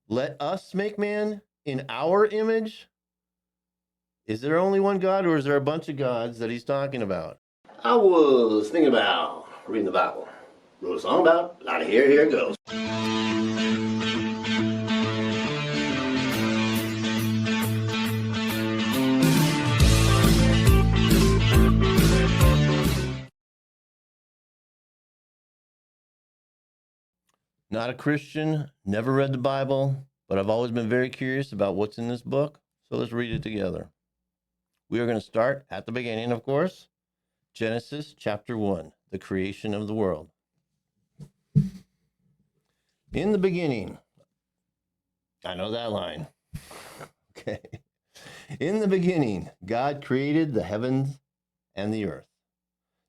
Let us make man in our image. Is there only one God, or is there a bunch of gods that he's talking about? I was thinking about reading the Bible. Wrote a song about it. A lot of here it goes. Not a Christian, never read the Bible, but I've always been very curious about what's in this book. So let's read it together. We are going to start at the beginning, of course. Genesis chapter 1, the creation of the world. In the beginning, I know that line. Okay. In the beginning, God created the heavens and the earth.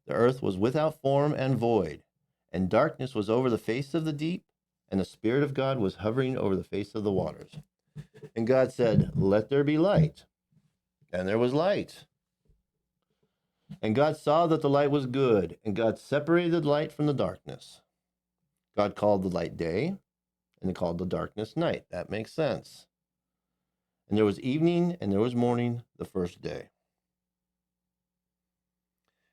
The earth was without form and void, and darkness was over the face of the deep, and the Spirit of God was hovering over the face of the waters. And God said, "Let there be light." And there was light. And God saw that the light was good, and God separated the light from the darkness. God called the light day, and he called the darkness night. That makes sense. And there was evening, and there was morning the first day.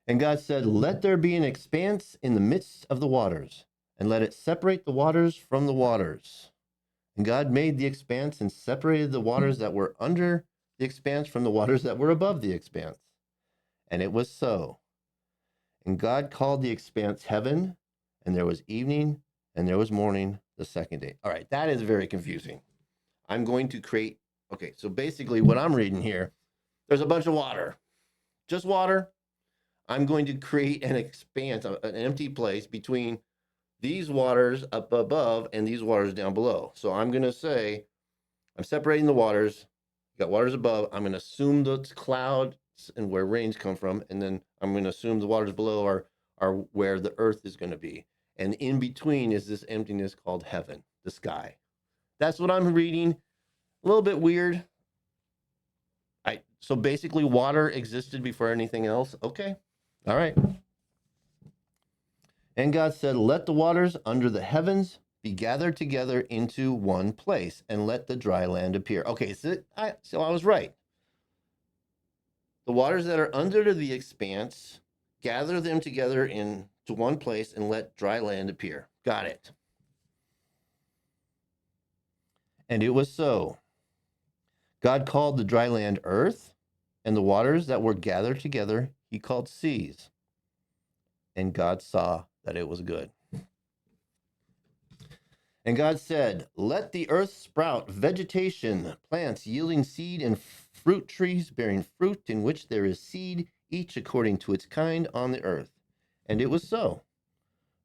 And God said, "Let there be an expanse in the midst of the waters, and let it separate the waters from the waters." And God made the expanse and separated the waters that were under the expanse from the waters that were above the expanse. And it was so. And God called the expanse heaven, and there was evening, and there was morning the second day. All right, that is very confusing. I'm going to create, okay, so basically what I'm reading here, there's a bunch of water, just water. I'm going to create an expanse, an empty place between these waters up above and these waters down below. So I'm going to say, I'm separating the waters. You got waters above. I'm going to assume the clouds and where rains come from. And then I'm going to assume the waters below are where the earth is going to be. And in between is this emptiness called heaven, the sky. That's what I'm reading. A little bit weird. So basically water existed before anything else. Okay. All right. And God said, "Let the waters under the heavens be gathered together into one place, and let the dry land appear." Okay, so I was right. The waters that are under the expanse, gather them together into one place, and let dry land appear. Got it. And it was so. God called the dry land earth, and the waters that were gathered together he called seas. And God saw that it was good. And God said, "Let the earth sprout vegetation, plants yielding seed, and fruit trees bearing fruit in which there is seed, each according to its kind on the earth." And it was so.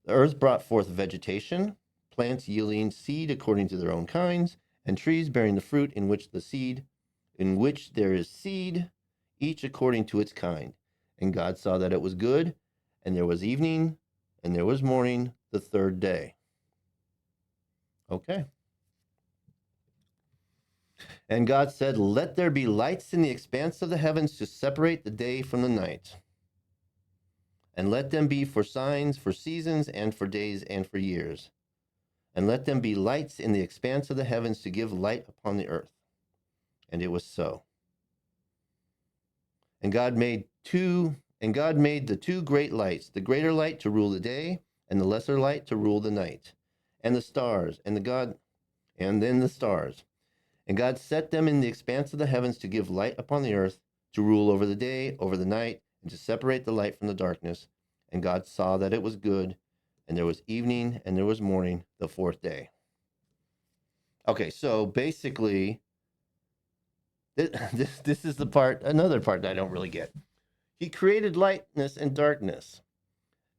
The earth brought forth vegetation, plants yielding seed according to their own kinds, and trees bearing the fruit in which there is seed, each according to its kind. And God saw that it was good, and there was evening, and there was morning the third day. Okay. And God said, "Let there be lights in the expanse of the heavens to separate the day from the night. And let them be for signs, for seasons, and for days, and for years. And let them be lights in the expanse of the heavens to give light upon the earth." And it was so. And God made the two great lights, the greater light to rule the day, and the lesser light to rule the night, and the stars, and then the stars. And God set them in the expanse of the heavens to give light upon the earth, to rule over the day, over the night, and to separate the light from the darkness. And God saw that it was good, and there was evening, and there was morning the fourth day. Okay, so basically, this is another part that I don't really get. He created lightness and darkness.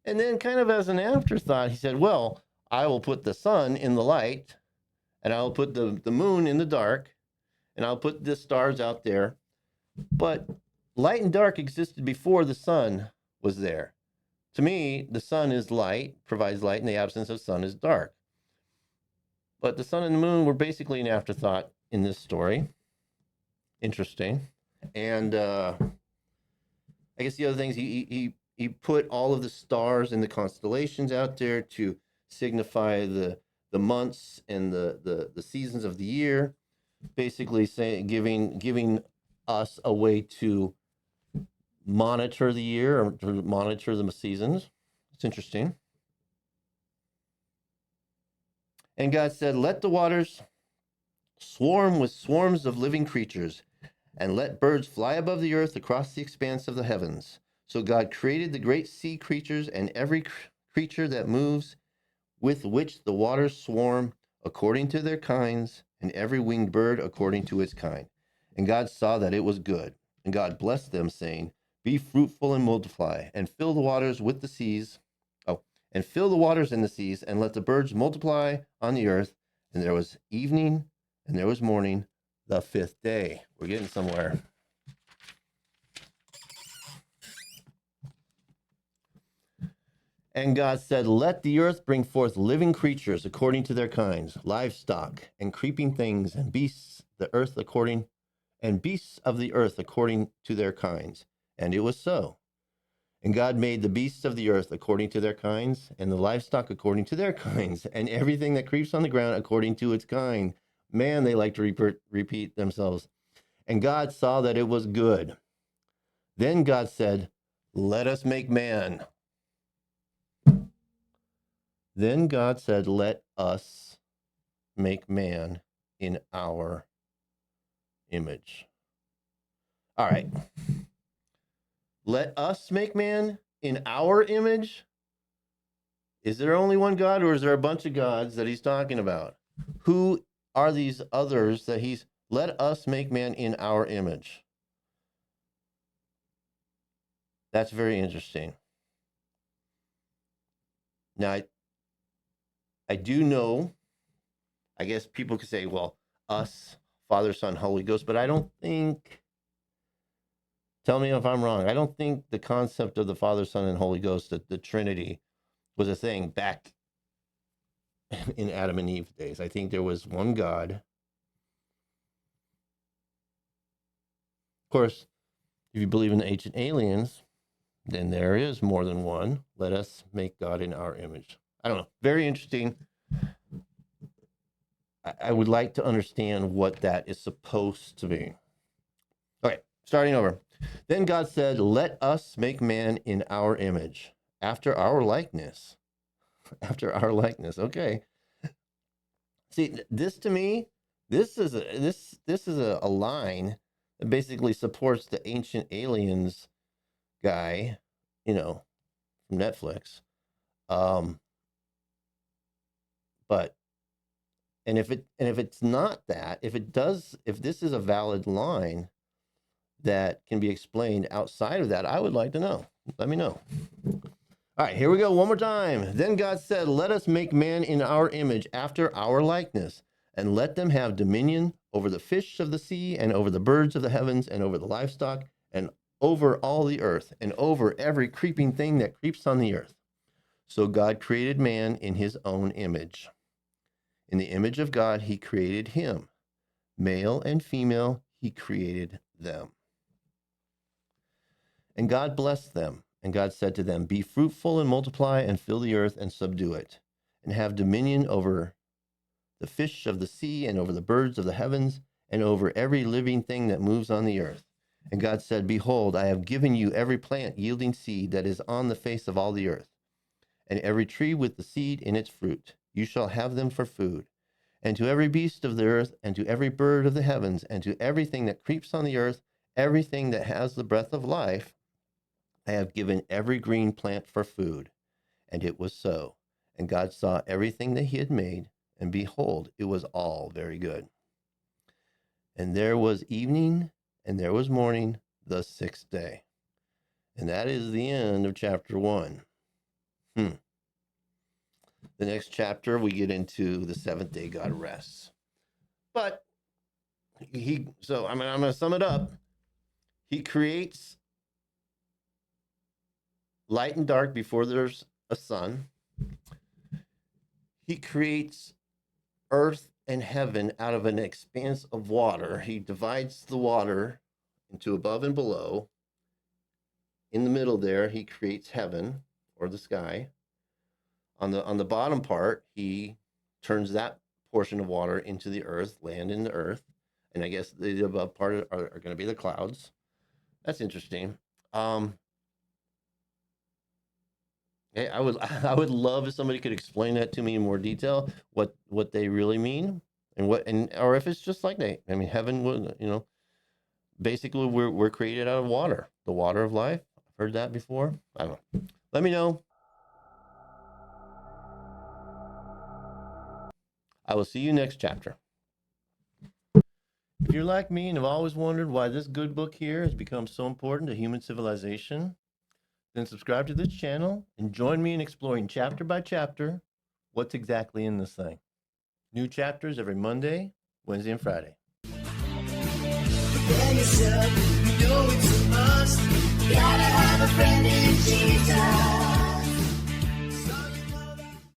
And then kind of as an afterthought, he said, "Well, I will put the sun in the light, and I'll put the moon in the dark, and I'll put the stars out there." But light and dark existed before the sun was there. To me, the sun is light, provides light, and the absence of sun is dark. But the sun and the moon were basically an afterthought in this story. Interesting. And I guess the other things, he put all of the stars and the constellations out there to signify the the months and the seasons of the year, basically saying giving us a way to monitor the year or to monitor the seasons. It's interesting. And God said, "Let the waters swarm with swarms of living creatures, and let birds fly above the earth across the expanse of the heavens." So God created the great sea creatures and every creature that moves, with which the waters swarm, according to their kinds, and every winged bird according to its kind. And God saw that it was good. And God blessed them, saying, "Be fruitful and multiply, and fill the waters with the seas. Oh, and fill the waters in the seas, and let the birds multiply on the earth." And there was evening, and there was morning, the fifth day. We're getting somewhere. And God said, "Let the earth bring forth living creatures according to their kinds, livestock and creeping things, and beasts of the earth according to their kinds." And it was so. And God made the beasts of the earth according to their kinds, and the livestock according to their kinds, and everything that creeps on the ground according to its kind. Man, they like to repeat themselves. And God saw that it was good. Then God said, "Let us make man." Then God said, "Let us make man in our image." All right. Let us make man in our image. Is there only one God, or is there a bunch of gods that he's talking about? Who are these others that he's let us make man in our image? That's very interesting. Now, I do know, I guess people could say, well, us, Father, Son, Holy Ghost, but I don't think, tell me if I'm wrong, I don't think the concept of the Father, Son, and Holy Ghost, the Trinity, was a thing back in Adam and Eve days. I think there was one God. Of course, if you believe in the ancient aliens, then there is more than one. Let us make God in our image. I don't know. Very interesting. I would like to understand what that is supposed to be. Okay, starting over. Then God said, "Let us make man in our image, after our likeness." After our likeness. Okay. See, this to me, this is a line that basically supports the ancient aliens guy, you know, from Netflix. Um, but if it's not that, if this is a valid line that can be explained outside of that, I would like to know. Let me know. All right, here we go. One more time. Then God said, "Let us make man in our image, after our likeness, and let them have dominion over the fish of the sea, and over the birds of the heavens, and over the livestock, and over all the earth, and over every creeping thing that creeps on the earth." So God created man in his own image. In the image of God, he created him. Male and female, he created them. And God blessed them. And God said to them, "Be fruitful and multiply, and fill the earth and subdue it, and have dominion over the fish of the sea, and over the birds of the heavens, and over every living thing that moves on the earth." And God said, "Behold, I have given you every plant yielding seed that is on the face of all the earth, and every tree with the seed in its fruit. You shall have them for food. And to every beast of the earth, and to every bird of the heavens, and to everything that creeps on the earth, everything that has the breath of life, I have given every green plant for food." And it was so. And God saw everything that he had made, and behold, it was all very good. And there was evening, and there was morning, the sixth day. And that is the end of chapter 1. The next chapter, we get into the seventh day God rests. But I'm going to sum it up. He creates light and dark before there's a sun. He creates earth and heaven out of an expanse of water. He divides the water into above and below. In the middle there, he creates heaven or the sky. On the bottom part, he turns that portion of water into the earth, land in the earth. And I guess the above part are going to be the clouds. That's interesting. Hey, I would love if somebody could explain that to me in more detail, what they really mean, and or if it's just like I mean, heaven would, basically we're created out of water, the water of life. I've heard that before. I don't know. Let me know. I will see you next chapter. If you're like me and have always wondered why this good book here has become so important to human civilization, then subscribe to this channel and join me in exploring chapter by chapter what's exactly in this thing. New chapters every Monday, Wednesday, and Friday. Yourself, you know it's a must. Gotta have a friend in Jesus.